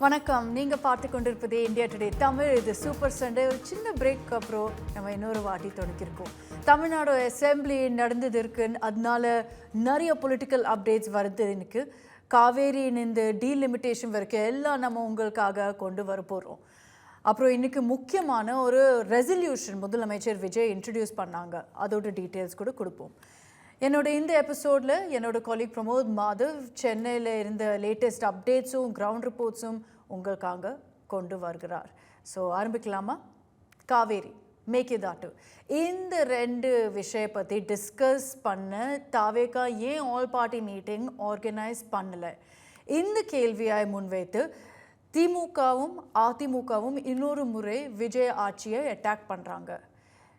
வணக்கம். நீங்கள் பார்த்து கொண்டிருப்பது இந்தியா டுடே தமிழ். இது சூப்பர் சண்டே. ஒரு சின்ன பிரேக் அப்புறம் நம்ம இன்னொரு வாட்டி தொடங்கியிருக்கோம். தமிழ்நாடு அசெம்பிளி நடந்தது இருக்குன்னு, அதனால நிறைய பொலிட்டிக்கல் அப்டேட்ஸ் வருது. எனக்கு காவேரியின் இந்த டீலிமிட்டேஷன் வரைக்கும் எல்லாம் நம்ம உங்களுக்காக கொண்டு வர போகிறோம். அப்புறம் இன்றைக்கி முக்கியமான ஒரு ரெசல்யூஷன் முதலமைச்சர் விஜய் இன்ட்ரடியூஸ் பண்ணாங்க. அதோட டீட்டெயில்ஸ் கூட கொடுப்போம். என்னோட இந்த எபிசோடில் என்னோட கொலீக் பிரமோத் மாதவ் சென்னையில் இருந்த லேட்டஸ்ட் அப்டேட்ஸும் கிரவுண்ட் ரிப்போர்ட்ஸும் உங்களுக்காக கொண்டு வருகிறார். ஸோ ஆரம்பிக்கலாமா? காவேரி, மேகதாது, இந்த ரெண்டு விஷயம் பற்றி டிஸ்கஸ் பண்ண தாவேகா ஏன் ஆல் பார்ட்டி மீட்டிங் ஆர்கனைஸ் பண்ணலை? இந்த கேள்வியாய் முன்வைத்து திமுகவும் அதிமுகவும் இன்னொரு முறை விஜய் ஆட்சியை அட்டாக் பண்ணுறாங்க.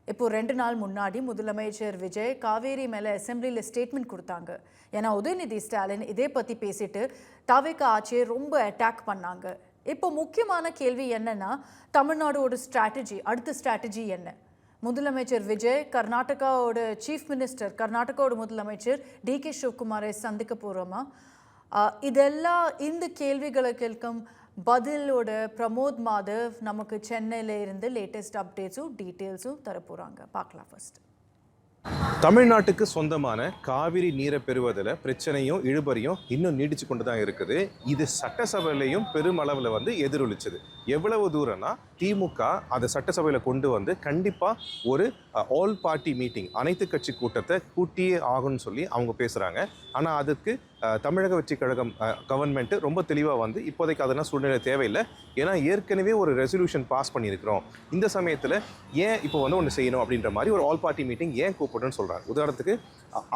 இப்போது 2 நாள் முன்னாடி முதலமைச்சர் விஜய் காவேரி மேலே அசெம்பிளியில் ஸ்டேட்மெண்ட் கொடுத்தாங்க. ஏன்னா உதயநிதி ஸ்டாலின் இதே பற்றி பேசிட்டு தாவேகா ஆட்சியை ரொம்ப அட்டாக் பண்ணாங்க. இப்போ முக்கியமான கேள்வி என்னன்னா, தமிழ்நாடோட ஸ்ட்ராட்டஜி, அடுத்த ஸ்ட்ராட்டஜி என்ன? முதலமைச்சர் விஜய் கர்நாடகாவோட சீஃப் மினிஸ்டர், கர்நாடகாவோட முதலமைச்சர் டிகே சிவகுமாரை சந்திக்க போகிறோமா? இதெல்லாம் இந்த கேள்விகளை கேட்கும் பதிலோட பிரமோத் மாதவ் நமக்கு சென்னையில் இருந்து லேட்டஸ்ட் அப்டேட்ஸும் டீட்டெயில்ஸும் தரப்போகிறாங்க. பார்க்கலாம். ஃபர்ஸ்ட், தமிழ்நாட்டுக்கு சொந்தமான காவிரி நீரை பெறுவதில் பிரச்சனையும் இழுபறியும் இன்னும் நீடிச்சு கொண்டு தான் இருக்குது. இது சட்டசபையிலையும் பெருமளவில் எதிரொலிச்சது. எவ்வளவு தூரம்னா, திமுக அதை சட்டசபையில் கொண்டு வந்து கண்டிப்பாக ஒரு ஆல் பார்ட்டி மீட்டிங், அனைத்து கட்சி கூட்டத்தை கூட்டியே ஆகும்னு சொல்லி அவங்க பேசுகிறாங்க. ஆனால் அதுக்கு தமிழக வெற்றி கழகம் கவர்மெண்ட்டு ரொம்ப தெளிவாக இப்போதைக்கு அதெல்லாம் சூழ்நிலை தேவையில்லை, ஏன்னா ஏற்கனவே ஒரு ரெசல்யூஷன் பாஸ் பண்ணியிருக்கிறோம். இந்த சமயத்தில் ஏன் இப்போ ஒன்று செய்யணும் அப்படின்ற மாதிரி ஒரு ஆல் பார்ட்டி மீட்டிங் ஏன் கூப்பிடணும்னு சொல்கிறாங்க. உதாரணத்துக்கு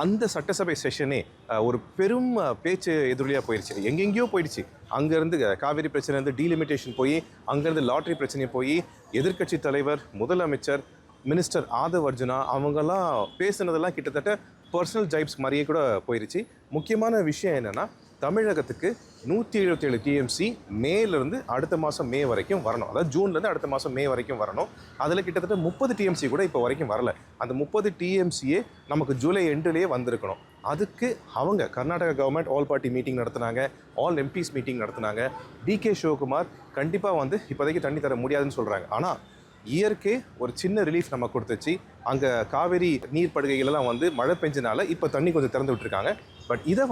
அந்த சட்டசபை செஷனே ஒரு பெரும் பேச்சு எதிரொலியாக போயிடுச்சு, எங்கெங்கேயோ போயிடுச்சு. அங்கேருந்து காவிரி பிரச்சனை டீலிமிட்டேஷன் போய், அங்கேருந்து லாட்ரி பிரச்சனை போய், எதிர்க்கட்சி தலைவர், முதலமைச்சர், மினிஸ்டர் ஆதவ் அர்ஜுனா அவங்கெல்லாம் பேசுனதெல்லாம் கிட்டத்தட்ட பர்சனல் ஜைப்ஸ் மாதிரியே கூட போயிடுச்சு. முக்கியமான விஷயம் என்னென்னா, தமிழகத்துக்கு 177 டிஎம்சி மேலேருந்து அடுத்த மாதம் மே வரைக்கும் வரணும். அதாவது ஜூன்லேருந்து அடுத்த மாதம் மே வரைக்கும் வரணும். அதில் கிட்டத்தட்ட 30 டிஎம்சி கூட இப்போ வரைக்கும் வரல. அந்த 30 டிஎம்சியே நமக்கு ஜூலை எண்டுலேயே வந்திருக்கணும். அதுக்கு அவங்க Karnataka government all party meeting நடத்துனாங்க, ஆல் எம்பிஸ் மீட்டிங் நடத்துனாங்க. டிகே சிவகுமார் கண்டிப்பாக இப்போதைக்கு தண்ணி தர முடியாதுன்னு சொல்கிறாங்க. ஆனால் இயற்கை ஒரு சின்ன ரிலீஃப் நம்ம கொடுத்துச்சு. அங்கே காவேரி நீர்ப்படுகைகளெல்லாம் மழை பெஞ்சனால இப்போ தண்ணி கொஞ்சம் திறந்து விட்டுருக்காங்க. பட் இதை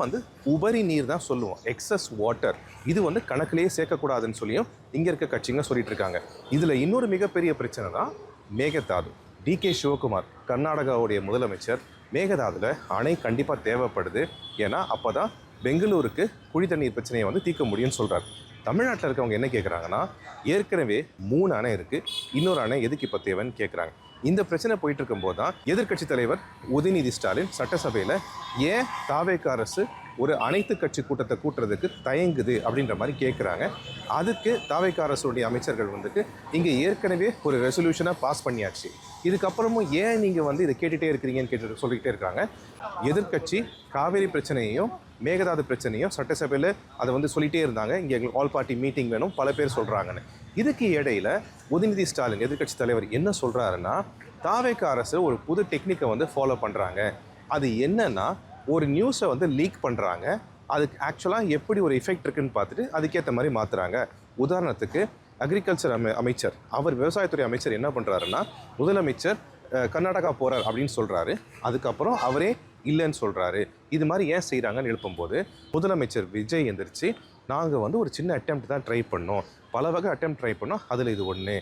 உபரி நீர் தான் சொல்லுவோம், எக்ஸஸ் வாட்டர். இது கணக்கிலேயே சேர்க்கக்கூடாதுன்னு சொல்லியும் இங்கே இருக்க கட்சிங்க சொல்லிட்டு இருக்காங்க. இதில் இன்னொரு மிகப்பெரிய பிரச்சனை தான் மேகதாது. டிகே சிவகுமார் கர்நாடகாவுடைய முதலமைச்சர், மேகதாதுல அணை கண்டிப்பாக தேவைப்படுது, ஏன்னா அப்போ தான் பெங்களூருக்கு குழி தண்ணீர் பிரச்சனையை தீர்க்க முடியும்னு சொல்கிறார். தமிழ்நாட்டில் இருக்கவங்க என்ன கேட்குறாங்கன்னா, ஏற்கனவே 3 அணை இருக்குது, இன்னொரு அணை எதுக்கு இப்போ தேவைன்னு கேட்குறாங்க. இந்த பிரச்சனை போயிட்டு இருக்கும்போது தான் எதிர்க்கட்சி தலைவர் உதயநிதி ஸ்டாலின் சட்டசபையில் ஏன் தாவேகா அரசு ஒரு அனைத்து கட்சி கூட்டத்தை கூட்டுறதுக்கு தயங்குது அப்படின்ற மாதிரி கேட்குறாங்க. அதுக்கு தாவேகா அரசுடைய அமைச்சர்கள் இங்கே ஏற்கனவே ஒரு ரெசல்யூஷனாக பாஸ் பண்ணியாச்சு, இதுக்கப்புறமும் ஏன் நீங்கள் இதை கேட்டுகிட்டே இருக்கிறீங்கன்னு சொல்லிக்கிட்டே இருக்காங்க. எதிர்க்கட்சி காவேரி பிரச்சனையையும் மேகதாது பிரச்சனையும் சட்டசபையில் அதை சொல்லிகிட்டே இருந்தாங்க, இங்கே எங்களுக்கு ஆல் பார்ட்டி மீட்டிங் வேணும், பல பேர் சொல்கிறாங்கன்னு. இதுக்கு இடையில் உதயநிதி ஸ்டாலின் எதிர்க்கட்சி தலைவர் என்ன சொல்கிறாருன்னா, தாவேகா அரசு ஒரு புது டெக்னிக்கை ஃபாலோ பண்ணுறாங்க. அது என்னன்னா, ஒரு நியூஸை லீக் பண்ணுறாங்க, அதுக்கு ஆக்சுவலாக எப்படி ஒரு எஃபெக்ட் இருக்குன்னு பார்த்துட்டு அதுக்கேற்ற மாதிரி மாற்றுறாங்க. உதாரணத்துக்கு அக்ரிகல்ச்சர் அமைச்சர், அவர் விவசாயத்துறை அமைச்சர் என்ன பண்ணுறாருன்னா, முதலமைச்சர் கர்நாடகா போகிறார் அப்படின்னு சொல்கிறாரு, அதுக்கப்புறம் அவரே இல்லைன்னு சொல்கிறாரு. இது மாதிரி ஏன் செய்கிறாங்கன்னு எழுப்பும்போது முதலமைச்சர் விஜய் எந்திரிச்சு, நாங்கள் ஒரு சின்ன அட்டெம்ப்ட் தான் ட்ரை பண்ணோம், பல வகை அட்டெம்ப்ட் ட்ரை பண்ணோம், அதில் இது ஒன்று.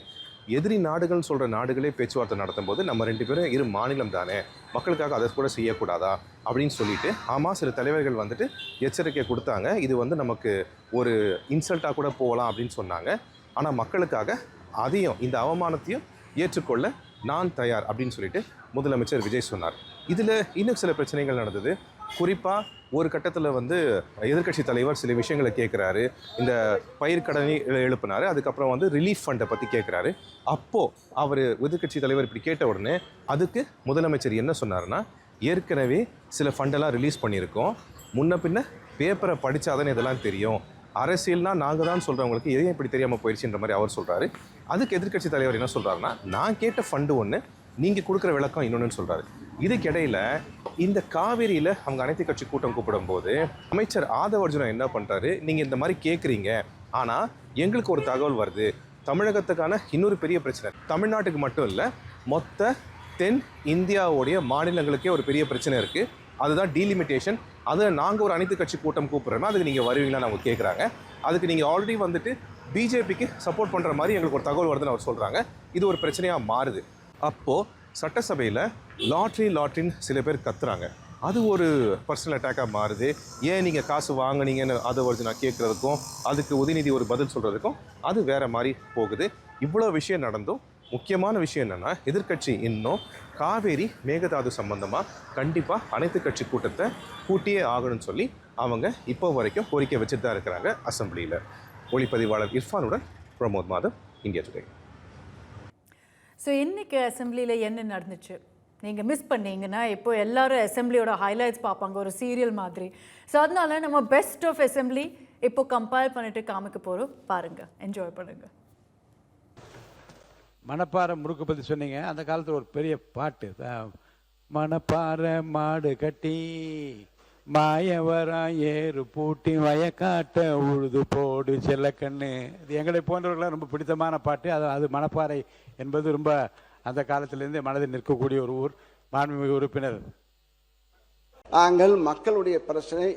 எதிரி நாடுகள்னு சொல்கிற நாடுகளே பேச்சுவார்த்தை நடத்தும் போது நம்ம 2 பேரும் இரு மாநிலம் தானே, மக்களுக்காக அதை கூட செய்யக்கூடாதா அப்படின்னு சொல்லிட்டு, ஆமாம் சில தலைவர்கள் எச்சரிக்கை கொடுத்தாங்க, இது நமக்கு ஒரு இன்சல்ட்டாக கூட போகலாம் அப்படின்னு சொன்னாங்க. ஆனால் மக்களுக்காக அதையும் இந்த அவமானத்தையும் ஏற்றுக்கொள்ள நான் தயார் அப்படின்னு சொல்லிட்டு முதலமைச்சர் விஜய் சொன்னார். இதில் இன்னும் சில பிரச்சனைகள் நடந்தது. குறிப்பாக ஒரு கட்டத்தில் எதிர்க்கட்சி தலைவர் சில விஷயங்களை கேட்குறாரு, இந்த பயிர்க்கடனை எழுப்பினார், அதுக்கப்புறம் ரிலீஃப் ஃபண்டை பற்றி கேட்குறாரு. அப்போது அவர் எதிர்க்கட்சி தலைவர் இப்படி கேட்ட உடனே அதுக்கு முதலமைச்சர் என்ன சொன்னார்னா, ஏற்கனவே சில ஃபண்டெல்லாம் ரிலீஸ் பண்ணியிருக்கோம், முன்ன பின்ன பேப்பரை படித்தாதானே இதெல்லாம் தெரியும், அரசியல்னா நாங்கள் தான் சொல்கிறவங்களுக்கு எதையும் இப்படி தெரியாமல் போயிடுச்சுன்ற மாதிரி அவர் சொல்கிறாரு. அதுக்கு எதிர்க்கட்சி தலைவர் என்ன சொல்கிறாருன்னா, நான் கேட்ட ஃபண்டு ஒன்று, நீங்கள் கொடுக்குற விளக்கம் இன்னொன்று சொல்கிறாரு. இதுக்கிடையில் இந்த காவேரியில் அவங்க அனைத்து கட்சி கூட்டம் கூப்பிடும் போது அமைச்சர் ஆதவ அர்ஜுனா என்ன பண்ணுறாரு, நீங்கள் இந்த மாதிரி கேட்குறீங்க, ஆனால் எங்களுக்கு ஒரு தகவல் வருது, தமிழகத்துக்கான இன்னொரு பெரிய பிரச்சனை, தமிழ்நாட்டுக்கு மட்டும் இல்லை மொத்த தென் இந்தியாவுடைய மாநிலங்களுக்கே ஒரு பெரிய பிரச்சனை இருக்குது. அதுதான் டீலிமிட்டேஷன். அதை நாங்கள் ஒரு அனைத்து கட்சி கூட்டம் கூப்பிட்றோமே, அதுக்கு நீங்கள் வருவீங்களான்னு அவங்க கேட்குறாங்க. அதுக்கு நீங்கள் ஆல்ரெடி வந்துட்டு பிஜேபிக்கு சப்போர்ட் பண்ணுற மாதிரி எங்களுக்கு ஒரு தகவல் வருதுன்னு அவர் சொல்கிறாங்க. இது ஒரு பிரச்சனையாக மாறுது. அப்போது சட்டசபையில் லாட்ரின்னு சில பேர் கத்துறாங்க. அது ஒரு பர்சனல் அட்டாக்காக மாறுது. ஏன் நீங்கள் காசு வாங்கினீங்கன்னு அதை வருது நான் கேட்குறதுக்கும், அதுக்கு உதயநிதி ஒரு பதில் சொல்கிறதுக்கும் அது வேறு மாதிரி போகுது. இவ்வளோ விஷயம் நடந்தும் முக்கியமான விஷயம் என்னென்னா, எதிர்க்கட்சி இன்னும் காவேரி மேகதாது சம்பந்தமாக கண்டிப்பாக அனைத்து கட்சி கூட்டத்தை கூட்டியே ஆகணும்னு சொல்லி அவங்க இப்போ வரைக்கும் கோரிக்கை வச்சுட்டு தான் இருக்கிறாங்க அசெம்பிளியில். ஒளிப்பதிவாளர் இர்ஃபானுடன் Pramod Madhav, India Today. So இன்றைக்கி அசெம்பிளியில் என்ன நடந்துச்சு நீங்கள் மிஸ் பண்ணீங்கன்னா, இப்போ எல்லாரும் அசெம்பிளியோட ஹைலைட்ஸ் பார்ப்பாங்க ஒரு சீரியல் மாதிரி. ஸோ அதனால நம்ம பெஸ்ட் ஆஃப் அசெம்பிளி இப்போ கம்பைல் பண்ணிட்டு காமிக்க போகிறோம். பாருங்கள், என்ஜாய் பண்ணுங்கள். மணப்பாறை முறுக்கு பற்றி சொன்னீங்க. அந்த காலத்தில் ஒரு பெரிய பாட்டு, மணப்பாறை மாடு கட்டி மாயவரா ஏறு பூட்டி வயக்காட்ட உழுது போடு செல்லக்கண்ணு. இது எங்களை போன்றவர்களாம் ரொம்ப பிடித்தமான பாட்டு. அது மணப்பாறை என்பது ரொம்ப அந்த காலத்திலேருந்து மனதில் நிற்கக்கூடிய ஒரு ஊர். மாண்புமிகு உறுப்பினர், நாங்கள் மக்களுடைய பிரச்சனை,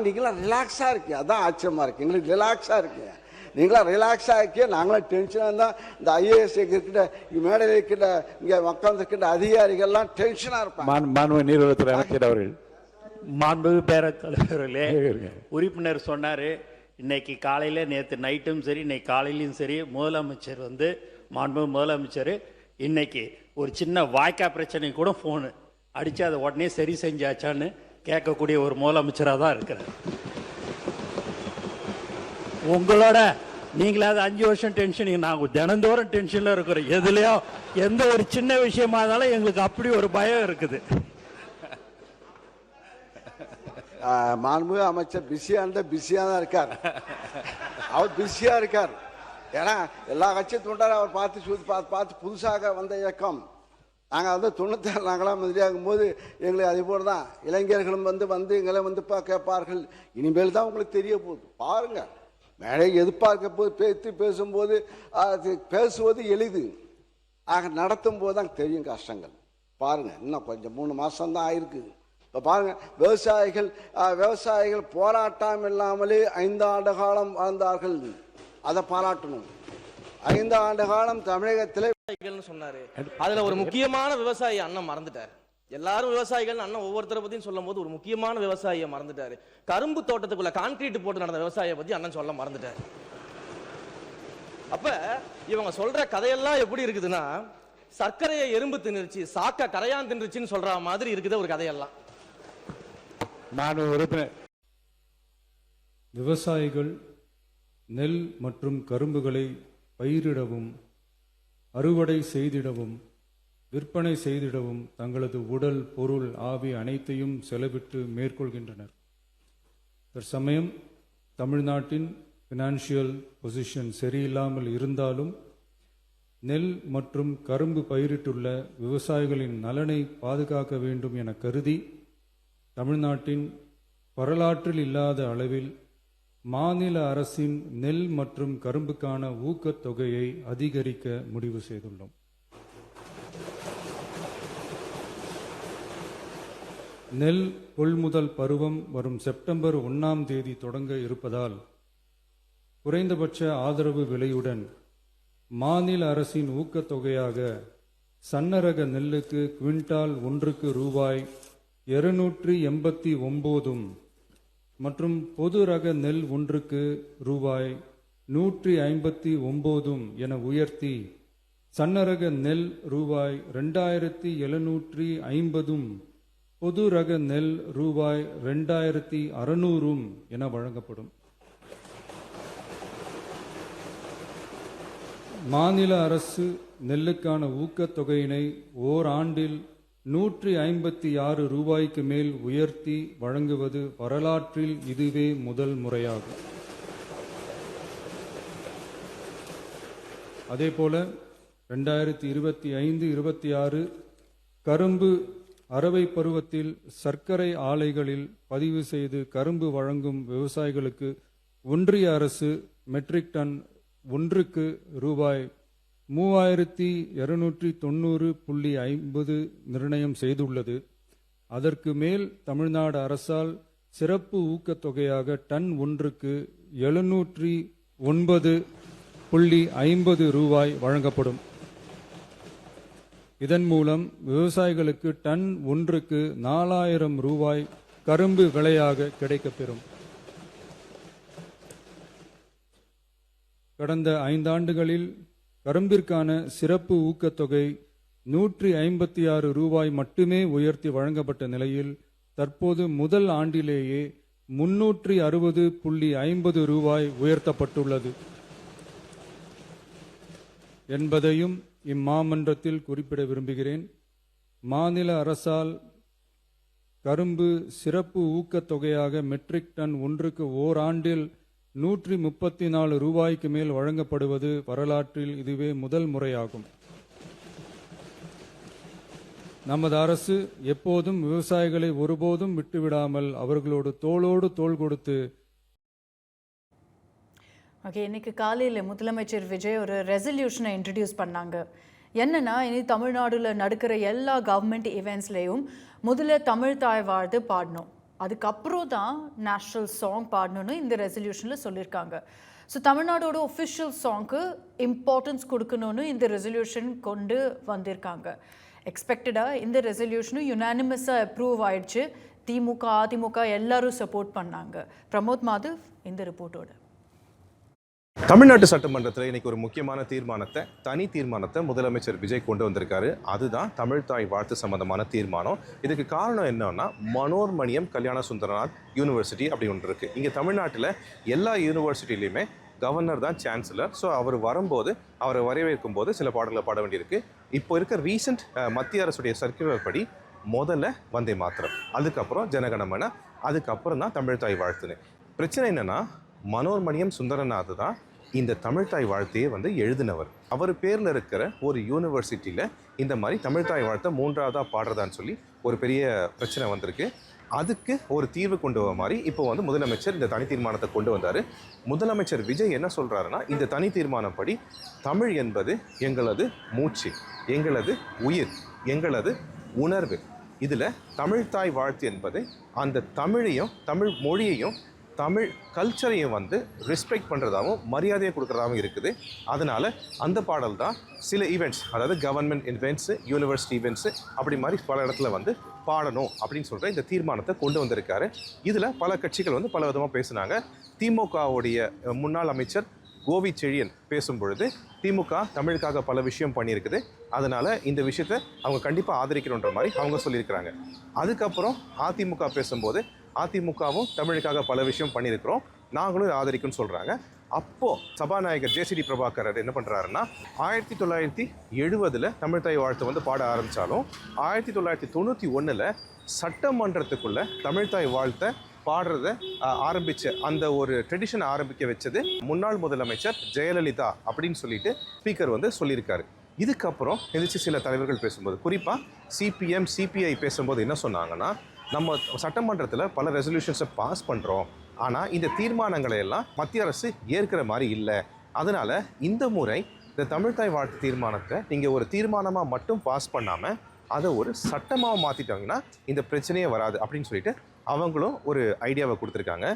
நீங்களாம் ரிலாக்ஸாக இருக்கீங்க, அதான் ஆச்சரியமாக இருக்கு. எங்களுக்கு ரிலாக்ஸாக இருக்கீங்க, நீங்களாம் ரிலாக்ஸாக இருக்கீங்க, நாங்களாம் டென்ஷனாக இருந்தால் இந்த ஐஏஎஸ் இருக்கின்ற மேடையில் இருக்கின்ற இங்கே மக்கள் இருக்கின்ற அதிகாரிகள்லாம் டென்ஷனாக இருப்பாங்க. மாண்பு நீர்வளத்துறை அமைச்சர் அவர்கள். மாண்பு பேரவைத் தலைவர்களே, உறுப்பினர் சொன்னார், இன்னைக்கு காலையில் நேற்று நைட்டும் சரி இன்னைக்கு காலையிலையும் சரி முதலமைச்சர் மாண்பு முதலமைச்சர் இன்னைக்கு ஒரு சின்ன வாய்க்கா பிரச்சனை கூட ஃபோனு அடித்து அதை உடனே சரி செஞ்சாச்சான்னு கேட்கக்கூடிய ஒரு முதலமைச்சராக தான் இருக்கிறார். உங்களோட நீங்களாவது 5 வருஷம் டென்ஷன், நாங்கள் தினந்தோறும் டென்ஷனில் இருக்கிறோம். எதுலையோ எந்த ஒரு சின்ன விஷயமா இருந்தாலும் எங்களுக்கு அப்படி ஒரு பயம் இருக்குது. மாண்புமிகு அமைச்சர் பிஸியாக தான் இருக்கார். அவர் பிஸியாக இருக்கார். ஏன்னா எல்லா கட்சியும் தூண்டார். அவர் பார்த்து புதுசாக வந்த இயக்கம். நாங்கள் 96 நாங்களாம் மந்திரியாகும் போது எங்களுக்கு அதே போல தான் இளைஞர்களும் வந்து எங்களை கேட்பார்கள். இனிமேல் தான் உங்களுக்கு தெரிய போகுது. பாருங்கள், மேடை எதிர்பார்க்க போது பேசும்போது பேசுவது எளிது, நடத்தும் போது தான் தெரியும் கஷ்டங்கள். பாருங்கள், இன்னும் கொஞ்சம் 3 மாதம் தான் ஆயிருக்கு. இப்போ பாருங்கள், விவசாயிகள் போராட்டம் இல்லாமலே 5 ஆண்டு காலம் வாழ்ந்தார்கள். அதை பாராட்டணும். 5 ஆண்டு காலம் தமிழகத்திலே சொன்னாரு. அதுல ஒரு முக்கியமான விவசாயி அண்ணன் மறந்துட்டாரு. எல்லாரும் விவசாயிகள் அண்ணன் ஒவ்வொருத்தரை பத்தியும் சொல்லும் போது ஒரு முக்கியமான விவசாயியை மறந்துட்டாரு. கரும்பு தோட்டத்துக்குள்ள கான்கிரீட் போட்டு நடந்த விவசாயியை பத்தி அண்ணன் சொல்ல மறந்துட்டாரு. அப்ப இவங்க சொல்ற கதையெல்லாம் எப்படி இருக்குதுன்னா, சர்க்கரையை எறும்பு தின்னுருச்சு, சாக்க கரையான் தின்றுச்சுன்னு சொல்ற மாதிரி இருக்குது ஒரு கதையெல்லாம். விவசாயிகள் நெல் மற்றும் கரும்புகளை பயிரிடவும் அறுவடை செய்திடவும் விற்பனை செய்திடவும் தங்களது உடல், பொருள், ஆவி அனைத்தையும் செலவிட்டு மேற்கொள்கின்றனர். தற்சமயம் தமிழ்நாட்டின் ஃபினான்ஷியல் பொசிஷன் சரியில்லாமல் இருந்தாலும் நெல் மற்றும் கரும்பு பயிரிட்டுள்ள விவசாயிகளின் நலனை பாதுகாக்க வேண்டும் என கருதி தமிழ்நாட்டின் வரலாற்றில் இல்லாத அளவில் மாநில அரசின் நெல் மற்றும் கரும்புக்கான ஊக்கத்தொகையை அதிகரிக்க முடிவு செய்துள்ளோம். நெல் கொள்முதல் பருவம் வரும் செப்டம்பர் 1ஆம் தேதி தொடங்க இருப்பதால் குறைந்தபட்ச ஆதரவு விலையுடன் மாநில அரசின் ஊக்கத்தொகையாக சன்னரக நெல்லுக்கு குவிண்டால் ஒன்றுக்கு ரூபாய் 289 மற்றும் பொது ரக நெல் ஒன்றுக்கு ரூபாய் 159 என உயர்த்தி சன்னரக நெல் ரூபாய் 2750 பொது ரக நெல் ரூபாய் 2600 என வழங்கப்படும். மாநில அரசு நெல்லுக்கான ஊக்கத்தொகையினை ஓராண்டில் 156 ரூபாய்க்கு மேல் உயர்த்தி வழங்குவது வரலாற்றில் இதுவே முதல் முறையாகும். அதேபோல 2025-26 கரும்பு அரவை பருவத்தில் சர்க்கரை ஆலைகளில் பதிவு செய்து கரும்பு வழங்கும் விவசாயிகளுக்கு ஒன்றிய அரசு மெட்ரிக் டன் ஒன்றுக்கு ரூபாய் 3290.50 நிர்ணயம் செய்துள்ளது. அதற்கு மேல் தமிழ்நாடு அரசால் சிறப்பு ஊக்கத்தொகையாக டன் ஒன்றுக்கு 709.50 ரூபாய் வழங்கப்படும். இதன் மூலம் விவசாயிகளுக்கு டன் ஒன்றுக்கு 4000 ரூபாய் கரும்பு விலையாக கிடைக்கப்பெறும். கடந்த 5 ஆண்டுகளில் கரும்பிற்கான சிறப்பு ஊக்கத்தொகை 156 ரூபாய் மட்டுமே உயர்த்தி வழங்கப்பட்ட நிலையில் தற்போது முதல் ஆண்டிலேயே 360.50 ரூபாய் உயர்த்தப்பட்டுள்ளது என்பதையும் இம்மாமன்றத்தில் குறிப்பிட விரும்புகிறேன். மாநில அரசால் கரும்பு சிறப்பு ஊக்கத்தொகையாக மெட்ரிக் டன் ஒன்றுக்கு ஓராண்டில் 134 ரூபாய்க்கு மேல் வழங்கப்படுவது வரலாற்றில் இதுவே முதல் முறையாகும். நமது அரசு எப்போதும் விவசாயிகளை ஒருபோதும் விட்டுவிடாமல் அவர்களோடு தோளோடு தோள் கொடுத்து. ஓகே, இன்னைக்கு காலையில் முதலமைச்சர் விஜய் ஒரு ரெசல்யூஷனை இன்ட்ரடியூஸ் பண்ணாங்க. என்னன்னா, இனி தமிழ்நாடுல நடக்கிற எல்லா கவர்மெண்ட் ஈவெண்ட்ஸ்லேயும் முதல்ல தமிழ் தாய் வாழ்த்து பாடணும், அதுக்கப்புறம் தான் நேஷ்னல் சாங் பாடணும்னு இந்த ரெசல்யூஷனில் சொல்லியிருக்காங்க. ஸோ தமிழ்நாடோட ஒஃபிஷியல் சாங்க்கு இம்பார்ட்டன்ஸ் கொடுக்கணும்னு இந்த ரெசல்யூஷன் கொண்டு வந்திருக்காங்க. எக்ஸ்பெக்டடாக இந்த ரெசல்யூஷனும் யுனானிமஸாக அப்ரூவ் ஆயிடுச்சு. திமுக, அதிமுக எல்லாரும் சப்போர்ட் பண்ணாங்க. பிரமோத் மாதவ் இந்த ரிப்போர்ட்டோட. தமிழ்நாட்டு சட்டமன்றத்தில் இன்னைக்கு ஒரு முக்கியமான தனி தீர்மானத்தை முதலமைச்சர் விஜய் கொண்டு வந்திருக்காரு. அதுதான் தமிழ்தாய் வாழ்த்து சம்பந்தமான தீர்மானம். இதுக்கு காரணம் என்னன்னா, மனோர்மணியம் கல்யாண சுந்தரநாத் யூனிவர்சிட்டி அப்படி ஒன்று இருக்குது. இங்கே தமிழ்நாட்டில் எல்லா யூனிவர்சிட்டிலையுமே கவர்னர் தான் சான்சலர். ஸோ அவர் வரும்போது, அவரை வரவேற்கும் போது சில பாடல்களை பாட வேண்டியிருக்கு. இப்போ இருக்க ரீசெண்ட் மத்திய அரசுடைய சர்க்குலர் படி முதல்ல வந்தே மாத்திரம், அதுக்கப்புறம் ஜனகணமன, அதுக்கப்புறம் தான் தமிழ்தாய் வாழ்த்துன்னு. பிரச்சனை என்னென்னா, மனோர்மணியம் சுந்தரநாத் தான் இந்த தமிழ்தாய் வாழ்த்தையே எழுதினவர். அவர் பேரில் இருக்கிற ஒரு யூனிவர்சிட்டியில் இந்த மாதிரி தமிழ்தாய் வாழ்த்தை 3ஆவதாக பாடுறதான்னு சொல்லி ஒரு பெரிய பிரச்சனை வந்திருக்கு. அதுக்கு ஒரு தீர்வு கொண்டு வர மாதிரி இப்போ முதலமைச்சர் இந்த தனி தீர்மானத்தை கொண்டு வந்தார். முதலமைச்சர் விஜய் என்ன சொல்கிறாருன்னா, இந்த தனி தீர்மானம் படி தமிழ் என்பது எங்களது மூச்சு, எங்களது உயிர், எங்களது உணர்வு. இதில் தமிழ்தாய் வாழ்த்து என்பது அந்த தமிழையும் தமிழ் மொழியையும் தமிழ் கல்ச்சரையும் ரெஸ்பெக்ட் பண்ணுறதாகவும் மரியாதையை கொடுக்குறதாகவும் இருக்குது. அதனால் அந்த பாடல் தான் சில ஈவெண்ட்ஸ், அதாவது கவர்மெண்ட் ஈவெண்ட்ஸு, யூனிவர்சிட்டி ஈவெண்ட்ஸு அப்படி மாதிரி பல இடத்துல பாடணும் அப்படின்னு சொல்கிற இந்த தீர்மானத்தை கொண்டு வந்திருக்காரு. இதில் பல கட்சிகள் பல விதமாக பேசுனாங்க. திமுகவுடைய முன்னாள் அமைச்சர் கோவி செழியன் பேசும்பொழுது, திமுக தமிழுக்காக பல விஷயம் பண்ணியிருக்குது, அதனால் இந்த விஷயத்தை அவங்க கண்டிப்பாக ஆதரிக்கணுன்ற மாதிரி அவங்க சொல்லியிருக்கிறாங்க. அதுக்கப்புறம் அதிமுக பேசும்போது, அதிமுகவும் தமிழுக்காக பல விஷயம் பண்ணியிருக்கிறோம், நாங்களும் ஆதரிக்கும்னு சொல்கிறாங்க. அப்போது சபாநாயகர் ஜேசிடி பிரபாகர் என்ன பண்ணுறாருன்னா, 1970 தமிழ்தாய் வாழ்த்து பாட ஆரம்பித்தாலும் 1991 சட்டமன்றத்துக்குள்ளே தமிழ்தாய் வாழ்த்தை பாடுறதை ஆரம்பித்த அந்த ஒரு ட்ரெடிஷனை ஆரம்பிக்க வச்சது முன்னாள் முதலமைச்சர் ஜெயலலிதா அப்படின்னு சொல்லிட்டு ஸ்பீக்கர் சொல்லியிருக்காரு. இதுக்கப்புறம் எதிர்த்து சில தலைவர்கள் பேசும்போது, குறிப்பாக சிபிஎம், சிபிஐ பேசும்போது என்ன சொன்னாங்கன்னா, நம்ம சட்டமன்றத்தில் பல ரெசல்யூஷன்ஸை பாஸ் பண்ணுறோம், ஆனால் இந்த தீர்மானங்களை எல்லாம் மத்திய அரசு ஏற்கிற மாதிரி இல்லை, அதனால் இந்த முறை இந்த தமிழ்தாய் வாழ்த்து தீர்மானத்தை நீங்கள் ஒரு தீர்மானமாக மட்டும் பாஸ் பண்ணாமல் அதை ஒரு சட்டமாக மாற்றிட்டாங்கன்னா இந்த பிரச்சனையே வராது அப்படின்னு சொல்லிட்டு அவங்களும் ஒரு ஐடியாவை கொடுத்துருக்காங்க.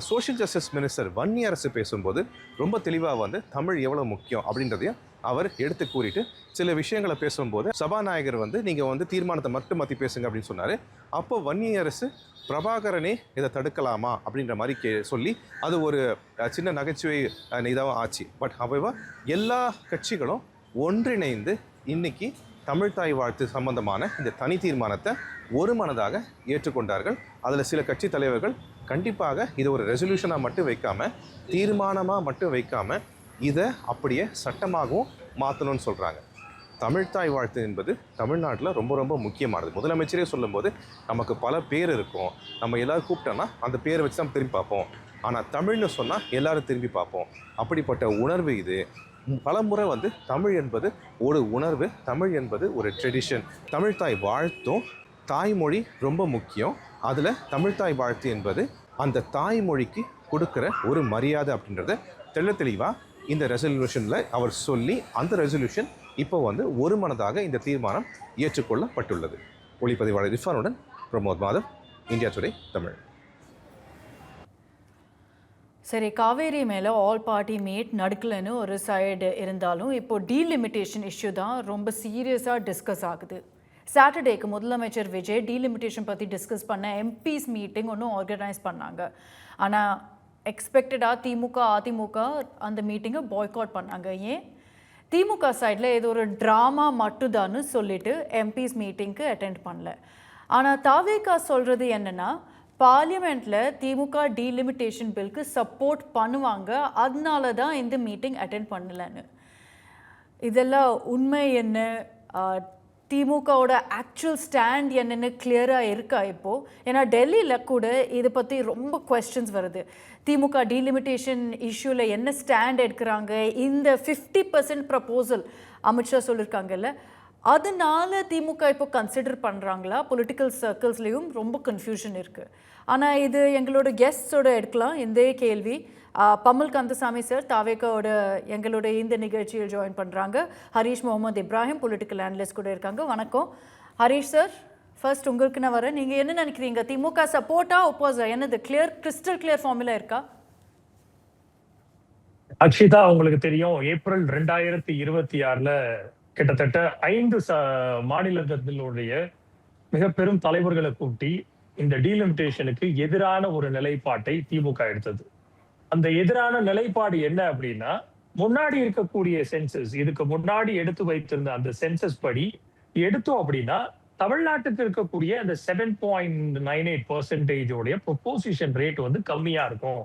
சோஷியல் ஜஸ்டிஸ் மினிஸ்டர் வன்னியரசு பேசும்போது ரொம்ப தெளிவாக தமிழ் எவ்வளோ முக்கியம் அப்படின்றதையும் அவர் எடுத்து கூறிட்டு சில விஷயங்களை பேசும்போது, சபாநாயகர் நீங்கள் தீர்மானத்தை மட்டும் மாற்றி பேசுங்க அப்படின்னு சொன்னார். அப்போ வன்னியரசு பிரபாகரனே இதை தடுக்கலாமா அப்படின்ற மாதிரி சொல்லி அது ஒரு சின்ன நகைச்சுவை இதாக ஆச்சு. பட் ஹவெவர் எல்லா கட்சிகளும் ஒன்றிணைந்து இன்னைக்கு தமிழ்தாய் வாழ்த்து சம்பந்தமான இந்த தனி தீர்மானத்தை ஒரு மனதாக ஏற்றுக்கொண்டார்கள். அதில் சில கட்சி தலைவர்கள் கண்டிப்பாக இதை ஒரு ரெசல்யூஷனாக மட்டும் வைக்காமல், தீர்மானமாக மட்டும் வைக்காமல் இதை அப்படியே சட்டமாகவும் மாற்றணும்னு சொல்கிறாங்க. தமிழ்தாய் வாழ்த்து என்பது தமிழ்நாட்டில் ரொம்ப ரொம்ப முக்கியமானது. முதலமைச்சரே சொல்லும்போது, நமக்கு பல பேர் இருக்கும், நம்ம எல்லோரும் கூப்பிட்டோன்னா அந்த பேரை வச்சு தான் திரும்பி பார்ப்போம், ஆனால் தமிழ்னு சொன்னால் எல்லோரும் திரும்பி பார்ப்போம். அப்படிப்பட்ட உணர்வு இது. பல முறை தமிழ் என்பது ஒரு உணர்வு, தமிழ் என்பது ஒரு ட்ரெடிஷன். தமிழ்தாய் வாழ்த்தும் தாய்மொழி ரொம்ப முக்கியம். அதில் தமிழ்தாய் வாழ்த்து என்பது அந்த தாய்மொழிக்கு கொடுக்குற ஒரு மரியாதை அப்படின்றத தெளிவாக இந்த ரெசல்யூஷனில் அவர் சொல்லி அந்த ரெசல்யூஷன் இப்போ வந்து ஒருமனதாக இந்த தீர்மானம் ஏற்றுக்கொள்ளப்பட்டுள்ளது. ஒளிப்பதிவாளர் இர்ஃபானுடன் பிரமோத் மாதவ், இந்தியா டுடே தமிழ். சரி, காவேரி மேலே ஆல் பார்ட்டி மீட் நடக்கலன்னு ஒரு சைடு இருந்தாலும் இப்போ டீலிமிட்டேஷன் இஷ்யூ தான் ரொம்ப சீரியஸாக டிஸ்கஸ் ஆகுது. சாட்டர்டேக்கு முதலமைச்சர் விஜய் டீலிமிட்டேஷன் பற்றி டிஸ்கஸ் பண்ண எம்பிஸ் மீட்டிங் ஒன்றும் ஆர்கனைஸ் பண்ணாங்க. ஆனால் எக்ஸ்பெக்டடாக திமுக அதிமுக அந்த மீட்டிங்கை பாய்காட் பண்ணாங்க. ஏன்? திமுக சைடில் ஏதோ ஒரு ட்ராமா மட்டும்தான்னு சொல்லிட்டு எம்பிஸ் மீட்டிங்க்கு அட்டெண்ட் பண்ணல. ஆனால் தாவேகா சொல்கிறது என்னென்னா, பார்லிமெண்ட்டில் திமுக டீலிமிட்டேஷன் பில்க்கு சப்போர்ட் பண்ணுவாங்க, அதனால தான் இந்த மீட்டிங் அட்டெண்ட் பண்ணலன்னு. இதெல்லாம் உண்மை என்ன? திமுகவோட ஆக்சுவல் ஸ்டாண்ட் என்னென்னு கிளியராக இருக்கா இப்போது? ஏன்னா டெல்லியில் கூட இதை பற்றி ரொம்ப கொஸ்டின்ஸ் வருது. திமுக டீலிமிட்டேஷன் இஷ்யூவில் என்ன ஸ்டாண்ட் எடுக்கிறாங்க? இந்த 50% ப்ரப்போசல் அமித்ஷா சொல்லியிருக்காங்கல்ல, அதனால திமுக இப்போ கன்சிடர் பண்ணுறாங்களா? பொலிட்டிக்கல் சர்க்கிள்ஸ்லேயும் ரொம்ப கன்ஃபியூஷன் இருக்குது. ஆனால் இது எங்களோட கெஸ்ட்ஸோட எடுக்கலாம் இந்த கேள்வி. பமல் கந்தசாமி சார் தாவேக்காவோட எங்களோட இந்த நிகழ்ச்சியில் ஜாயின் பண்ணுறாங்க. ஹரீஷ் முகமது இப்ராஹிம் பொலிட்டிக்கல் அனலிஸ்ட் கூட இருக்காங்க. வணக்கம் ஹரீஷ் சார். ஃபர்ஸ்ட் உங்களுக்கு நான் வரேன். நீங்கள் என்ன நினைக்கிறீங்க? திமுக சப்போர்ட்டா ஒப்போஸா? என்னது கிறிஸ்டல் கிளியர் ஃபார்முலா இருக்கா? அக்ஷிதா, உங்களுக்கு தெரியும் ஏப்ரல் 2026 கிட்டத்தட்ட 5 மாநிலங்களுடைய மிக பெரும் தலைவர்களை கூட்டி இந்த டீலிமிட்டேஷனுக்கு எதிரான ஒரு நிலைப்பாட்டை திமுக எடுத்தது. அந்த எதிரான நிலைப்பாடு என்ன அப்படின்னா, முன்னாடி இருக்கக்கூடிய சென்சஸ், இதுக்கு முன்னாடி எடுத்து வைத்திருந்த அந்த சென்சஸ் படி எடுத்தோம் அப்படின்னா தமிழ்நாட்டுக்கு இருக்கக்கூடிய அந்த 7.98% உடைய ப்ரொபோசிஷன் ரேட் வந்து கம்மியா இருக்கும்.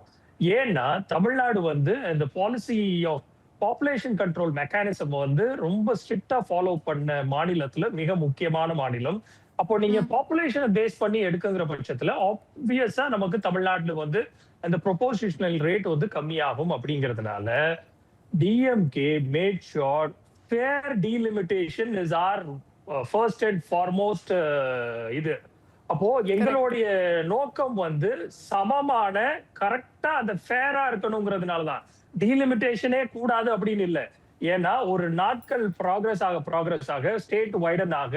ஏன்னா தமிழ்நாடு வந்து இந்த policy of population control mechanism வந்து ரொம்ப ஸ்ட்ரிக்டா ஃபாலோ பண்ண மாநிலத்துல மிக முக்கியமான மாநிலம். அப்போ நீங்க பாப்புலேஷனை பேஸ் பண்ணி எடுக்குங்கிற பட்சத்துல ஆப்வியஸா நமக்கு தமிழ்நாட்டுல வந்து அந்த ப்ரொபோசிஷனல் ரேட் வந்து கம்மியாகும். அப்படிங்கிறதுனால DMK made sure fair delimitation is our first and foremost இது. அப்போ எங்களுடைய நோக்கம் வந்து சமமான கரெக்டா அந்த ஃபேரா இருக்கணுங்கிறதுனாலதான். டீலிமிட்டேஷனே கூடாது அப்படின்னு இல்லை. ஏன்னா ஒரு நாட்கள் ப்ராக்ரஸ் ஆக ஸ்டேட் வைடன் ஆக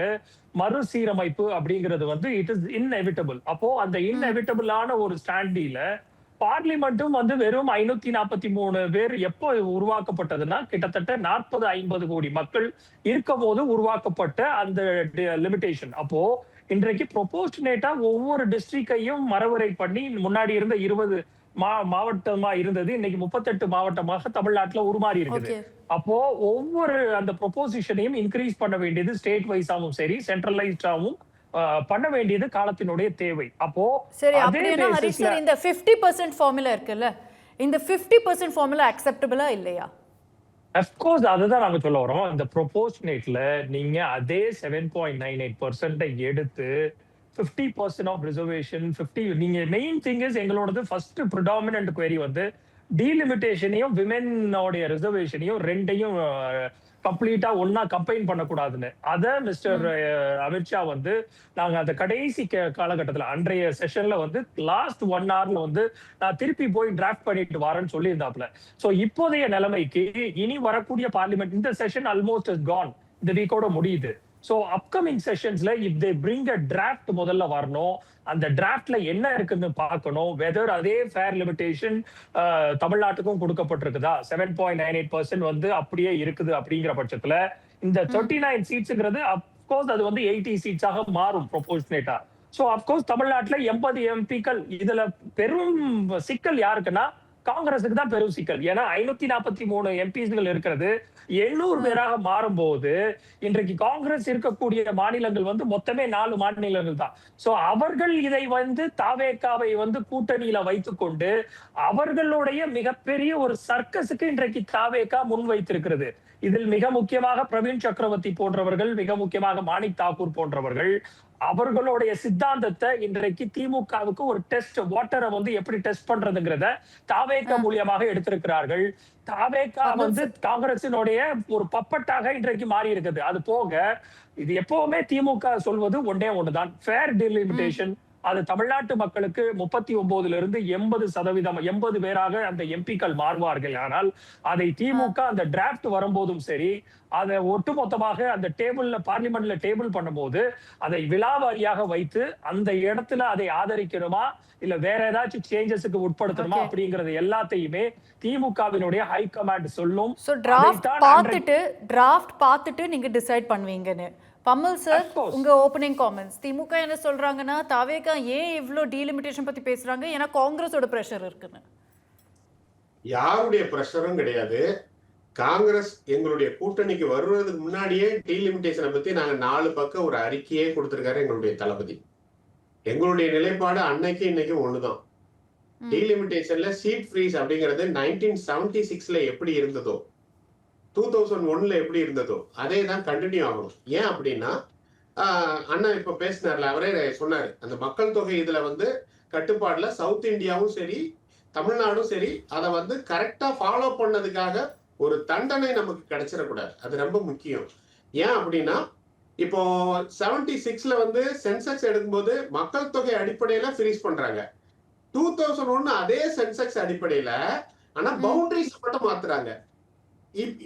மறுசீரமைப்பு அப்படிங்கிறது வந்து இட் இஸ் இன்எவிட்டபிள். அப்போ அந்த இன்எவிட்டபிளான ஒரு ஸ்டாண்டில பார்லிமெண்ட்டும் வந்து வெறும் 543 பேர் எப்போ உருவாக்கப்பட்டதுன்னா கிட்டத்தட்ட 40-50 கோடி மக்கள் இருக்கும் போது உருவாக்கப்பட்ட அந்த லிமிடேஷன். அப்போ இன்றைக்கு ப்ரொபோர்ஷனேட்டா ஒவ்வொரு டிஸ்ட்ரிக்டையும் மறுவரை பண்ணி முன்னாடி இருந்த 20 மாவட்டமா இருந்தது இன்னைக்கு 38 மாவட்டமாக தமிழ்நாட்டுல உருமாறி இருக்குது. அப்போ ஒவ்வொரு அந்த ப்ரொபோசிஷனையும் இன்க்ரீஸ் பண்ண வேண்டியது ஸ்டேட் வைஸாவும் சரி சென்ட்ரலைஸ்டாவும் பண்ண வேண்டியது காலத்தினுடைய தேவை. அப்போ சரி, அப்படினா ஹரிஷ் சார், இந்த 50% ஃபார்முலா இருக்குல்ல, இந்த 50% ஃபார்முலா அக்செப்டபிளா இல்லையா? ஆஃப் கோர்ஸ் அதுதான் நாங்க சொல்ல வரோம். அந்த ப்ரொபோர்ஷனேட்ல நீங்க அதே 7.98% எடுத்து 50% ஆஃப் ரிசர்வேஷன் 50 நீங்க மெயின் திங் இஸ் எங்களோடது ஃபர்ஸ்ட் ப்ரிடாமினன்ட் குவெரி வந்து டீலிமிட்டேஷனையும் விமென்னோட ரிசர்வேஷனையும் ரெண்டையும் கம்ப்ளீட்டா ஒன்னா கம்பைன் பண்ணக்கூடாதுன்னு. அத மிஸ்டர் அமித்ஷா வந்து நாங்க அந்த கடைசி காலகட்டத்துல அன்றைய செஷன்ல வந்து லாஸ்ட் 1 hourல வந்து நான் திருப்பி போய் டிராஃப்ட் பண்ணிட்டு வரேன்னு சொல்லியிருந்தாப்ல. சோ இப்போதைய நிலைமைக்கு இனி வரக்கூடிய பார்லிமெண்ட் இந்த செஷன் ஆல்மோஸ்ட் இஸ் கான், இந்த வீக்கோட முடியுது. சோ அப்கமிங் செஷன்ஸ்ல if they bring a draft முதல்ல வரணும். அந்த டிராஃப்ட்ல என்ன இருக்குன்னு பார்க்கணும். வெதர் அதே ஃபேர் லிமிட்டேஷன் தமிழ்நாட்டுக்கும் கொடுக்கப்பட்டிருக்குதா, 7.98% வந்து அப்படியே இருக்குது அப்படிங்கிற பட்சத்துல இந்த 39 சீட்ஸ்ங்கிறது அப்கோர்ஸ் அது வந்து 80 சீட்ஸாக மாறும் ப்ரொபோர்ஷனேட்டா. சோ அப்கோர்ஸ் தமிழ்நாட்டுல 80 எம்பிக்கள். இதுல பெரும் சிக்கல் யாருக்குன்னா காங்கிரஸுக்கு தான் பெரும் சிக்கல். ஏன்னா 543 எம்பிஸ்கள் இருக்கிறது 800 பேராக மாறும்போது இன்றைக்கு காங்கிரஸ் இருக்கக்கூடிய மாநிலங்கள் வந்து மொத்தமே 4 மாநிலங்கள் தான். சோ அவர்கள் இதை வந்து தாவேக்காவை வந்து கூட்டணியில வைத்துக்கொண்டு அவர்களுடைய மிகப்பெரிய ஒரு சர்க்கஸுக்கு இன்றைக்கு தாவேக்கா முன் வைத்திருக்கிறது. இதில் மிக முக்கியமாக பிரவீன் சக்கரவர்த்தி போன்றவர்கள், மிக முக்கியமாக மாணிக் தாக்கூர் போன்றவர்கள் அவர்களுடைய சித்தாந்தத்தை இன்றைக்கு திமுகவுக்கு ஒரு டெஸ்ட் வாட்டரை வந்து எப்படி டெஸ்ட் பண்றதுங்கிறத தாவேக்கா மூலியமாக எடுத்திருக்கிறார்கள். தாவேக்கா வந்து காங்கிரசினுடைய ஒரு பப்பட்டாக இன்றைக்கு மாறி இருக்குது. அது போக இது எப்பவுமே திமுக சொல்வது ஒன்றே ஒண்ணுதான், ஃபேர் டெலிமிட்டேஷன் அது தமிழ்நாட்டு மக்களுக்கு 39 80% பேராக அந்த எம்பிக்கள் மாறுவார்கள். ஆனால் அதை திமுக அந்த டிராப்ட் வரும்போதும் சரி, அதை ஒட்டுமொத்தமாக அந்த பார்லிமெண்ட்ல டேபிள் பண்ணும்போது அதை விலாவாரியாக வைத்து அந்த இடத்துல அதை ஆதரிக்கணுமா இல்ல வேற ஏதாச்சும் சேஞ்சஸுக்கு உட்படுத்தணுமா அப்படிங்கறது எல்லாத்தையுமே திமுகவினுடைய ஹை கமாண்ட் சொல்லும். சோ டிராஃப்ட் பார்த்துட்டு நீங்க டிசைட் பண்ணுவீங்கன்னு. பம்மல் சார், உங்க ஓப்பனிங் காமெண்ட்ஸ். திமுக என்ன சொல்றாங்கன்னா, தாவேகா ஏன் இவ்ளோ டீலிமிட்டேஷன் பத்தி பேசுறாங்க? ஏன்னா காங்கிரஸோட பிரஷர் இருக்குன்னு. யாருடைய பிரஷரும் கிடையாது. காங்கிரஸ் எங்களுடைய கூட்டணிக்கு வருவதற்கு முன்னாடியே டீலிமிட்டேஷனை பத்தி நாங்க 4 பக்கம் ஒரு அறிக்கையே கொடுத்திருக்காரு எங்களுடைய தளபதி. எங்களுடைய நிலைப்பாடு அன்னைக்கு இன்னைக்கும் ஒண்ணுதான். டீலிமிட்டேஷன்ல சீட் ஃப்ரீஸ் அப்படிங்கிறது 1976ல எப்படி இருந்ததோ 2001ல எப்படி இருந்ததோ அதே தான் கண்டினியூ ஆகணும். ஏன் அப்படின்னா அண்ணா இப்ப பேசினார்ல, அவரே சொன்னாரு, அந்த மக்கள் தொகை இதுல கட்டுப்பாடுல சவுத் இந்தியாவும் சரி தமிழ்நாடும் சரி அதை கரெக்டா ஃபாலோ பண்ணதுக்காக ஒரு தண்டனை நமக்கு கிடைச்சிடக்கூடாது. அது ரொம்ப முக்கியம். ஏன் அப்படின்னா இப்போ 76ல சென்செக்ஸ் எடுக்கும்போது மக்கள் தொகை அடிப்படையில ஃப்ரீஸ் பண்றாங்க. 2001 அதே சென்செக்ஸ் அடிப்படையில, ஆனா பவுண்டரிஸ் மட்டும் மாத்துறாங்க.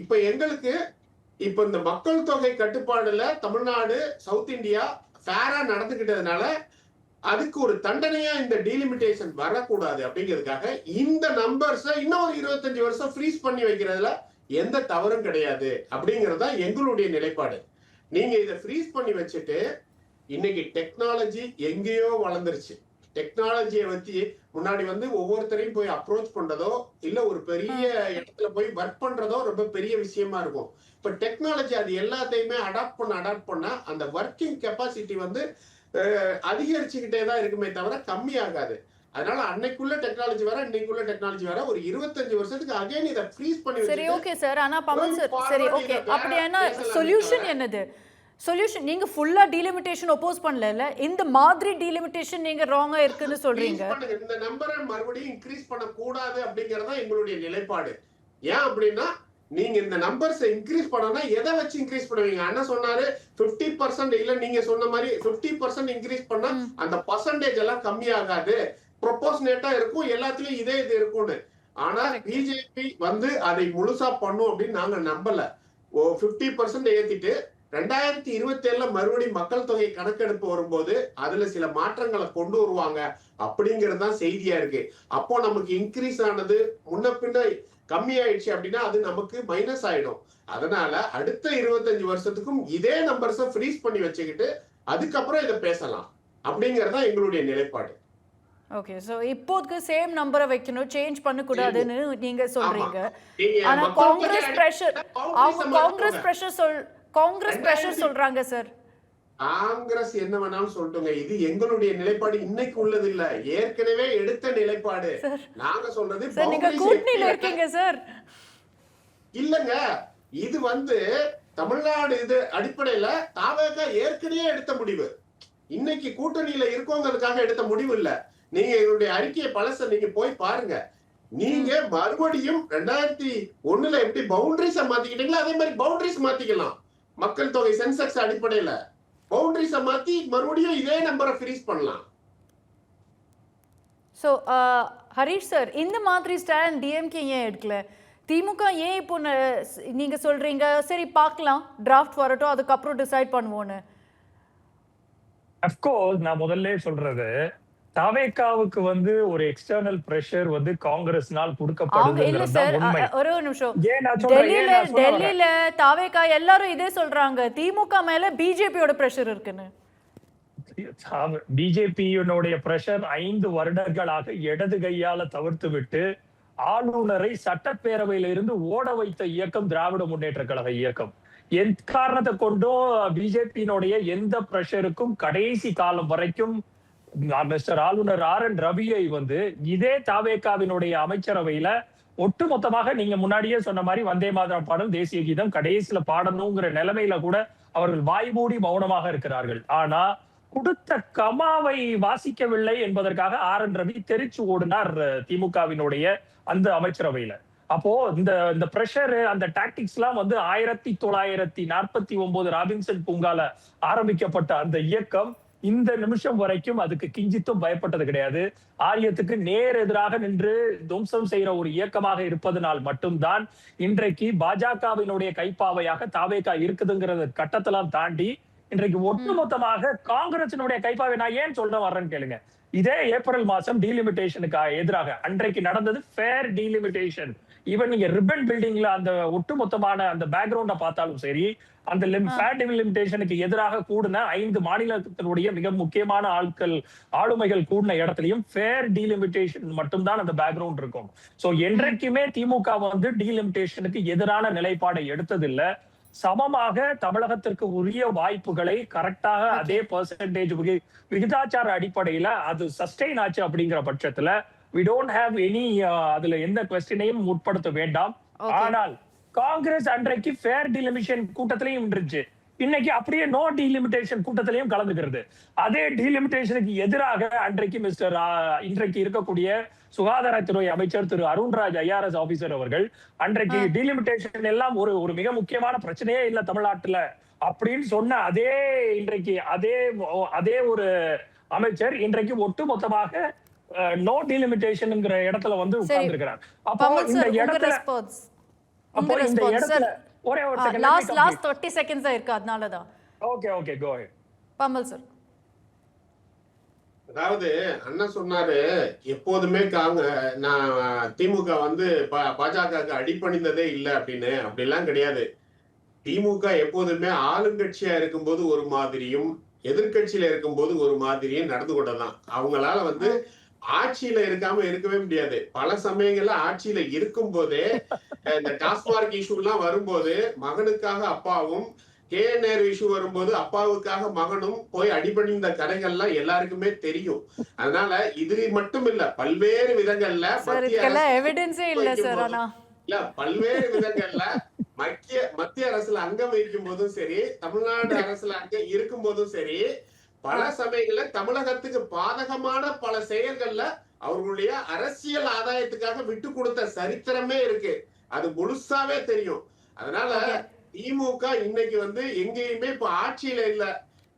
இப்ப எங்களுக்கு இப்ப இந்த மக்கள் தொகை கட்டுப்பாடுல தமிழ்நாடு சவுத் இந்தியா ஃபேரா நடந்துகிட்டதுனால அதுக்கு ஒரு தண்டனையா இந்த டீலிமிட்டேஷன் வரக்கூடாது அப்படிங்கிறதுக்காக இந்த நம்பர்ஸ இன்னும் ஒரு 25 வருஷம் ஃப்ரீஸ் பண்ணி வைக்கிறதுல எந்த தவறும் கிடையாது அப்படிங்கறதா எங்களுடைய நிலைப்பாடு. நீங்க இதை ஃப்ரீஸ் பண்ணி வச்சுட்டு இன்னைக்கு டெக்னாலஜி எங்கேயோ வளர்ந்துருச்சு. டெக்னாலஜியை வச்சு முன்னாடி ஒவ்வொருத்தரையும் போய் அப்ரோச் பண்றதோ இல்ல ஒரு பெரிய இடத்துல போய் ஒர்க் பண்றதோ ரொம்ப பெரிய விஷயமா இருக்கும். இப்ப டெக்னாலஜி அது எல்லாத்தையுமே அடாப்ட் பண்ண அந்த ஒர்க்கிங் கெப்பாசிட்டி அதிகரிச்சுக்கிட்டே தான் இருக்குமே தவிர கம்மியாகாது. அதனால அன்னைக்குள்ள டெக்னாலஜி வேற இன்னைக்குள்ள டெக்னாலஜி வேற. ஒரு 25 வருஷத்துக்கு அகைன் இத ஃப்ரீஸ் பண்ணி சரி ஓகே சார். ஆனா பவன் சார், சரி ஓகே, அப்படினா சொல்யூஷன் என்னது? சொல்யூஷன் நீங்க ஃபுல்லா டீலிமிட்டேஷன் அப்போஸ் பண்ணல, இந்த மாதிரி டீலிமிட்டேஷன் நீங்க ராங்கா இருக்குன்னு சொல்றீங்க. இந்த நம்பரை மறுபடியும் இன்க்ரீஸ் பண்ண கூடாது அப்படிங்கறத எங்களுடைய நிலைப்பாடு. ஏன் அப்படின்னா நீங்க இந்த நம்பர்ஸ் இன்க்ரீஸ் பண்ணனா எதை வச்சு இன்க்ரீஸ் பண்ணுவீங்க? அண்ணா சொன்னாரு 50% இல்ல, நீங்க சொன்ன மாதிரி 50% இன்க்ரீஸ் பண்ணா அந்த பர்சன்டேஜ் எல்லாம் கம்மியாகாது, ப்ரொபோர்ஷனேட்டா இருக்கும், எல்லாத்துலயும் இதே இது இருக்கும்னு. ஆனா பிஜேபி அதை முழுசா பண்ணும் அப்படின்னு நாங்க நம்பல. 50% ஏத்திட்டு 2027ல மறுபடியும் மக்கள் தொகை கணக்கெடுப்பு வரும்போது அதுல சில மாற்றங்களை கொண்டு வருவாங்க அப்படிங்கிறது தான் செய்தியா இருக்கு. அப்போ நமக்கு இன்க்ரீஸ் ஆனது முன்ன பின்ன கம்மியாயிடுச்சு அப்படின்னா அது நமக்கு மைனஸ் ஆயிடும். அதனால அடுத்த 25 வருஷத்துக்கும் இதே நம்பர்ஸை ஃப்ரீஸ் பண்ணி வச்சுக்கிட்டு அதுக்கப்புறம் இதை பேசலாம் அப்படிங்கறதா எங்களுடைய நிலைப்பாடு. ஓகே, சோ இப்போதைக்கு சேம் நம்பரை வைக்கணும், சேஞ்ச் பண்ண கூடாதுன்னு நீங்க சொல்றீங்க. ஆனா காங்கிரஸ் பிரஷர் சொல்றாங்க சார். காங்கிரஸ் என்ன வேணாலும் சொல்லட்டுங்க, இது எங்களுடைய நிலைப்பாடு இன்னைக்கு உள்ளது இல்ல, ஏற்கனவே எடுத்த நிலைப்பாடு. நாங்க சொல்றது நீங்க கூட்டணியில இருக்கீங்க சார். இல்லங்க, இது தமிழ்நாடு இது அடிப்படையில தாவேகா ஏற்கனவே எடுத்த முடிவு. இன்னைக்கு கூட்டணியில இருக்கோங்கிறதுக்காக எடுத்த முடிவு இல்ல. நீங்க எங்களுடைய அறிக்கையை பழச நீங்க போய் பாருங்க. நீங்க மறுபடியும் 2001ல எப்படி பவுண்டரிஸ மாத்திக்கிட்டீங்களோ அதே மாதிரி பவுண்டரிஸ் மாத்திக்கலாம். மக்கள் தொகை சென்செக்ஸ் அடிப்படையில பவுண்டரிஸ மாத்தி மறுபடியும் இதே நம்பரை ஃப்ரீஸ் பண்ணலாம். சோ ஹரிஷ் சார், இந்த மாதிரி ஸ்டாண்ட் டிஎம்கே ஏன் எடுக்கல? திமுக ஏன் இப்போ நீங்க சொல்றீங்க சரி பார்க்கலாம், டிராஃப்ட் வரட்டும் அதுக்கப்புறம் டிசைட் பண்ணுவோன்னு? அஃப்கோர்ஸ் நான் முதல்ல சொல்றது தாவேகாவுக்கு ஒரு எக்ஸ்டர்னல் பிரஷர் காங்கிரஸ்னால் கொடுக்கப்படுதுங்கிறது உண்மை. ஒரு நிமிஷம், டெல்லியில தாவேகா எல்லாரும் இதே சொல்றாங்க, திமுக மேல பிஜேபியோட பிரஷர் இருக்குன்னு. பிஜேபியினுடைய பிரஷர் 5 வருடங்களாக இடது கையால தவிர்த்து விட்டு ஆளுநரை சட்டப்பேரவையில இருந்து ஓட வைத்த இயக்கம் திராவிட முன்னேற்ற கழக இயக்கம். எந்த காரணத்தை கொண்டும் பிஜேபியினுடைய எந்த பிரஷருக்கும் கடைசி காலம் வரைக்கும் மிஸ்டர் ஆளுநர் RN ரவியை இதே தாவேகாவினுடைய அமைச்சரவையில ஒட்டுமொத்தமாக நீங்க முன்னாடியே சொன்ன மாதிரி வந்தே மாதரம் பாடல், தேசிய கீதம் கடைசியில பாடணுங்கிற நிலைமையில கூட அவர்கள் வாய்மூடி மௌனமாக இருக்கிறார்கள். ஆனா கொடுத்த கமாவை வாசிக்கவில்லை என்பதற்காக RN ரவி தெரிச்சு ஓடினார் திமுகவினுடைய அந்த அமைச்சரவையில. அப்போ இந்த பிரஷர் அந்த டாக்டிக்ஸ் எல்லாம் 1949 ராபின்சன் பூங்கால ஆரம்பிக்கப்பட்ட அந்த இயக்கம் இந்த நிமிஷம் வரைக்கும் அதுக்கு கிஞ்சித்தும் பயப்பட்டது கிடையாது. ஆரியத்துக்கு நேர் எதிராக நின்று துவம்சம் செய்யற ஒரு இயக்கமாக இருப்பதனால் மட்டும்தான் இன்றைக்கு பாஜகவினுடைய கைப்பாவையாக தாவேகா இருக்குதுங்கிறத கட்டத்தெல்லாம் தாண்டி இன்றைக்கு ஒட்டுமொத்தமாக காங்கிரசினுடைய கைப்பாவை நான் ஏன் சொல்றேன் வர்றேன்னு கேளுங்க. இதே ஏப்ரல் மாசம் டீலிமிட்டேஷனுக்கு எதிராக அன்றைக்கு நடந்தது ஃபேர் டீலிமிட்டேஷன். ஈவன் நீங்க ரிப்பன் பில்டிங்ல அந்த ஒட்டுமொத்தமான அந்த பேக்ரவுண்ட பார்த்தாலும் சரி, அந்த ஃபேர் டீலிமிட்டேஷனுக்கு எதிராக கூடின 5 மாநிலத்தினுடைய மிக முக்கியமான ஆளுமைகள் கூடின இடத்துலயும் ஃபேர் டீலிமிட்டேஷன் மட்டும்தான் அந்த பேக்ரவுண்ட் இருக்கும். சோ என்றைக்குமே திமுக வந்து டீலிமிட்டேஷனுக்கு எதிரான நிலைப்பாடை எடுத்ததில்லை. சமமாக தமிழகத்திற்கு உரிய வாய்ப்புகளை கரெக்டாக அதே பெர்சன்டேஜ் விகிதாச்சார அடிப்படையில அது சஸ்டெயின் ஆச்சு அப்படிங்கிற பட்சத்துல we don't have any அதுல எந்த கொஸ்டினையும் உட்படுத்த வேண்டாம். ஆனால் காங்கிரஸ் அன்றைக்கு ஃபேர் டீலிமிட்டேஷன் கூட்டத்திலையும் இருந்துச்சு, இன்னைக்கு அப்படியே நோ டீலிமிட்டேஷன் கூட்டத்திலையும் கலந்துக்கிறது. அதே டீலிமிட்டேஷனுக்கு எதிராக அன்றைக்கு இன்றைக்கு இருக்கக்கூடிய சுகாதாரத்துறை அமைச்சர் திரு அருண்ராஜ் IRS ஆபீசர் அவர்கள் அன்றைக்கு டீலிமிட்டேஷன் எல்லாம் ஒரு மிக முக்கியமான பிரச்சனையே இல்ல தமிழ்நாட்டுல அப்படின்னு சொன்ன இன்றைக்கு அதே ஒரு அமைச்சர் இன்றைக்கு ஒட்டுமொத்தமாக நோ டீலிமிட்டேஷன்ங்கிற இடத்துல வந்து உட்கார்ந்திருக்கிறார். அப்போ இந்த இடத்துல ஒரே ஒரு செகண்ட் லாஸ்ட் 30 செகண்ட்ஸ் தான் இருக்கு, அதனால தான். Okay go ahead Pamal sir. அதாவது அண்ணன் சொன்னாரு எப்போதுமே நான் திமுக வந்து பாஜகவுக்கு அடிபணிந்ததே இல்லை அப்படின்னு. அப்படிலாம் கிடையாது. திமுக எப்போதுமே ஆளுங்கட்சியா இருக்கும்போது ஒரு மாதிரியும் எதிர்கட்சியில இருக்கும்போது ஒரு மாதிரியும் நடந்து கொண்டதான். அவங்களால வந்து ஆட்சியில இருக்கவே முடியாது. பல சமயங்கள்ல ஆட்சியில இருக்கும் போதே இந்த டாஸ்மார்க் இஷ்யூ எல்லாம் வரும்போது மகனுக்காக அப்பாவும், KNR இஷ்யூ வரும்போது அப்பாவுக்காக மகனும் போய் அடிபணிந்த கதைகள்லாம் எல்லாருக்குமே தெரியும். அதனால இது மட்டும் இல்ல, பல்வேறு விதங்கள்ல பல்வேறு விதங்கள்ல மத்திய அரசுல அங்கம் வைக்கும் போதும் சரி, தமிழ்நாடு அரசுல அங்க இருக்கும் போதும் சரி, பல சமயங்கள்ல தமிழகத்துக்கு பாதகமான பல செயல்கள்ல அவர்களுடைய அரசியல் ஆதாயத்துக்காக விட்டு கொடுத்த சரித்திரமே இருக்கு. அது முழுசாவே தெரியும். அதனால திமுக இன்னைக்கு வந்து எங்கேயுமே இப்ப ஆட்சியில இல்ல.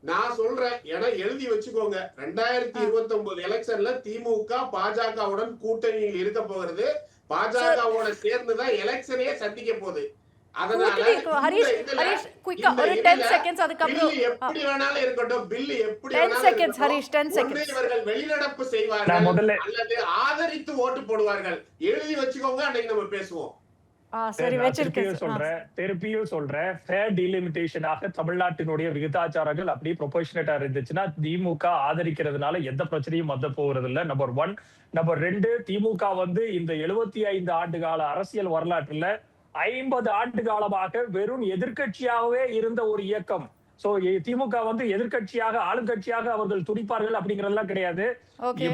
நான் சொல்றேன், ஏன்னா எழுதி வச்சுக்கோங்க, 2029 எலெக்ஷன்ல திமுக பாஜகவுடன் கூட்டணியில் இருக்க போகிறது. பாஜகவோட சேர்ந்துதான் எலெக்ஷனே சந்திக்க போகுது. அதனால எப்படி வேணாலும் இருக்கட்டும், பில் எப்படி இவர்கள் வெளிநடப்பு செய்வார்கள் அல்லது ஆதரித்து ஓட்டு போடுவார்கள். எழுதி வச்சுக்கோங்க, அன்னைக்கு நம்ம பேசுவோம். திருப்பியும் சொல்றேன், ஃபேர் டீலிமிட்டேஷனாக தமிழ்நாட்டினுடைய விகிதாச்சாரங்கள் அப்படி ப்ரொபோர்ஷனேட்டா இருந்துச்சுன்னா திமுக ஆதரிக்கிறதுனால எந்த பிரச்சனையும் வந்த போறது இல்ல. நம்பர் 1. நம்பர் 2, திமுக வந்து இந்த 75 ஆண்டு கால அரசியல் வரலாற்றுல 50 ஆண்டு காலமாக வெறும் எதிர்கட்சியாகவே இருந்த ஒரு இயக்கம். சோ திமுக வந்து எதிர்கட்சியாக ஆளுங்கட்சியாக அவர்கள் துடிப்பார்கள் அப்படிங்கறதெல்லாம் கிடையாது.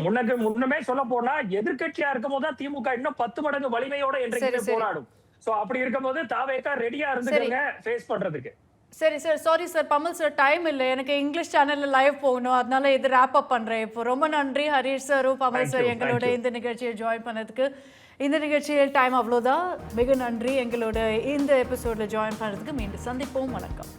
முன்னமே சொல்ல போனா எதிர்கட்சியா இருக்கும் போதுதான் திமுக இன்னும் 10 மடங்கு வலிமையோட என்றைக்குமே போராடும். சோ அப்படி இருக்கும் போது தாவேகா ரெடியா இருந்துங்க ஃபேஸ் பண்றதுக்கு. சரி sir, sorry sir, Pamal sir, time இல்லை எனக்கு, இங்கிலீஷ் சேனல்ல லைவ் போகணும், அதனால இது ரேப் அப் பண்றேன் இப்போ. ரொம்ப நன்றி ஹரீஷ் சாரும் பமல் சார் எங்களோட இந்த நிகழ்ச்சியை ஜாயின் பண்ணதுக்கு. இந்த நிகழ்ச்சியில் டைம் அவ்வளோதான். மிக நன்றி எங்களோட இந்த எபிசோட்ல ஜாயின் பண்ணதுக்கு. மீண்டும் சந்திப்போம். வணக்கம்.